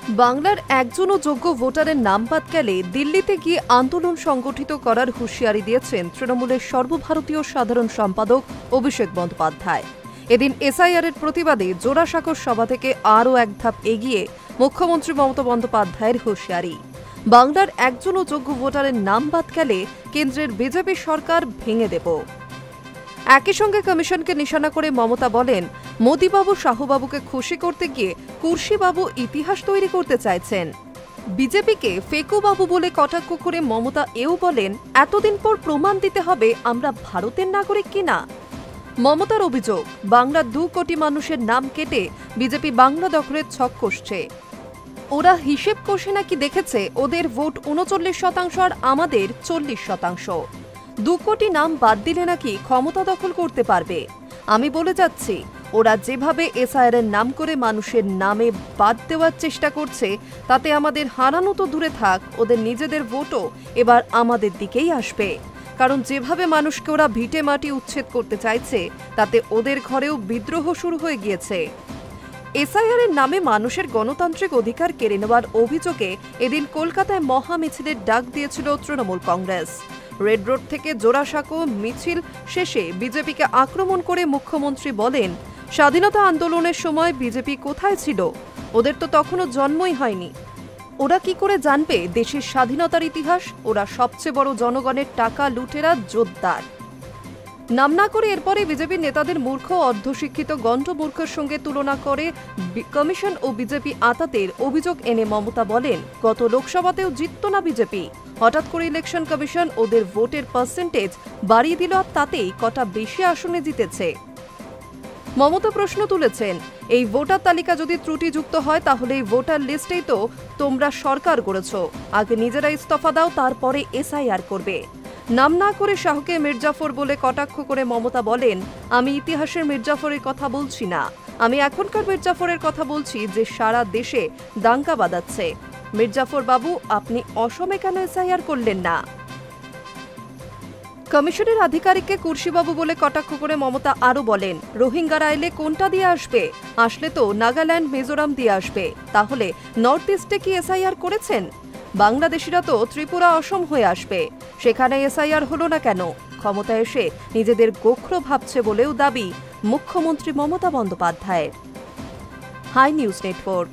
বাংলার একজনও যোগ্য ভোটারের নাম বাদ গেলে দিল্লিতে গিয়ে আন্দোলন সংগঠিত করার হুঁশিয়ারি দিয়েছেন তৃণমূলের সর্বভারতীয় সাধারণ সম্পাদক অভিষেক বন্দ্যোপাধ্যায়। এদিন এসআইআরের প্রতিবাদে জোড়াসাঁকোর সভা থেকে আরও এক ধাপ এগিয়ে মুখ্যমন্ত্রী মমতা বন্দ্যোপাধ্যায়ের হুঁশিয়ারি। বাংলার একজনও যোগ্য ভোটারের নাম বাদ গেলে কেন্দ্রের বিজেপি সরকার ভেঙে দেব। একই সঙ্গে কমিশনকে নিশানা করে মমতা বলেন, মোদিবাবু শাহবাবুকে খুশি করতে গিয়ে কুর্শিবাবু ইতিহাস তৈরি করতে চাইছেন। বিজেপিকে ফেকুবাবু বলে কটাক্ষ করে মমতা এও বলেন, এতদিন পর প্রমাণ দিতে হবে আমরা ভারতের নাগরিক কিনা। মমতার অভিযোগ, বাংলার 2 কোটি মানুষের নাম কেটে বিজেপি বাংলা দখলের ছক কষছে। ওরা হিসেব কষে নাকি দেখেছে ওদের ভোট 39% আর আমাদের 40%। 2 কোটি নাম বাদ দিলে নাকি ক্ষমতা দখল করতে পারবে। আমি বলে যাচ্ছি, ওরা যেভাবে এসআইআরের নাম করে মানুষের নামে বাদ দেওয়ার চেষ্টা করছে তাতে আমাদের হারানো তো দূরে থাক, ওদের নিজেদের ভোটও এবার আমাদের দিকেই আসবে। কারণ যেভাবে মানুষকে ওরা ভিটে মাটি উচ্ছেদ করতে চাইছে তাতে ওদের ঘরেও বিদ্রোহ শুরু হয়ে গিয়েছে। এসআইআরের নামে মানুষের গণতান্ত্রিক অধিকার কেড়ে নেওয়ার অভিযোগে এদিন কলকাতায় মহা মিছিলের ডাক দিয়েছিল তৃণমূল কংগ্রেস। রেড রোড থেকে জোড়াসাঁকো মিছিল শেষে বিজেপিকে আক্রমণ করে মুখ্যমন্ত্রী বলেন, স্বাধীনতা আন্দোলনের সময় বিজেপি কোথায় ছিল? ওদের তো তখনও জন্মই হয়নি। ওরা কি করে জানবে দেশের স্বাধীনতার ইতিহাস? ওরা সবচেয়ে বড় জনগণের টাকা লুটেরা জোরদার। নাম না করে এরপরে বিজেপির নেতাদের মূর্খ অর্ধশিক্ষিত গণ্ডমূর্খের সঙ্গে তুলনা করে কমিশন ও বিজেপি আতাতের অভিযোগ এনে মমতা বলেন, গত লোকসভাতেও জিতত না বিজেপি, হঠাৎ করে ইলেকশন কমিশন ওদের ভোটের পার্সেন্টেজ বাড়িয়ে দিল আর তাতেই কটা বেশি আসনে জিতেছে। মমতা প্রশ্ন তুলেছেন, এই ভোটার তালিকা যদি ত্রুটিযুক্ত হয় তাহলে এই ভোটার লিস্টেই তো তোমরা সরকার গড়েছ, আগে নিজেরা ইস্তফা দাও তারপরে এসআইআর করবে। নাম না করে শাহকে মির্জাফর বলে কটাক্ষ করে মমতা বলেন, আমি ইতিহাসের মির্জাফরের কথা বলছি না, আমি এখনকার মির্জাফরের কথা বলছি যে সারা দেশে দাঙ্গা বাঁধাচ্ছে। মির্জাফর বাবু, আপনি অসমে কেন এসআইআর করলেন না? কমিশনের আধিকারিককে কুর্শিবাবু বলে কটাক্ষ করে মমতা আরও বলেন, রোহিঙ্গারা এলে কোনটা দিয়ে আসবে? আসলে তো নাগাল্যান্ড মিজোরাম দিয়ে আসবে। তাহলে নর্থ ইস্টে কি এসআইআর করেছেন? বাংলাদেশিরা তো ত্রিপুরা অসম হয়ে আসবে, সেখানে এসআইআর হলো না কেন? ক্ষমতা এসে নিজেদের গোখরো ভাবছে বলেও দাবি মুখ্যমন্ত্রী মমতা বন্দ্যোপাধ্যায়ের। Hi news network.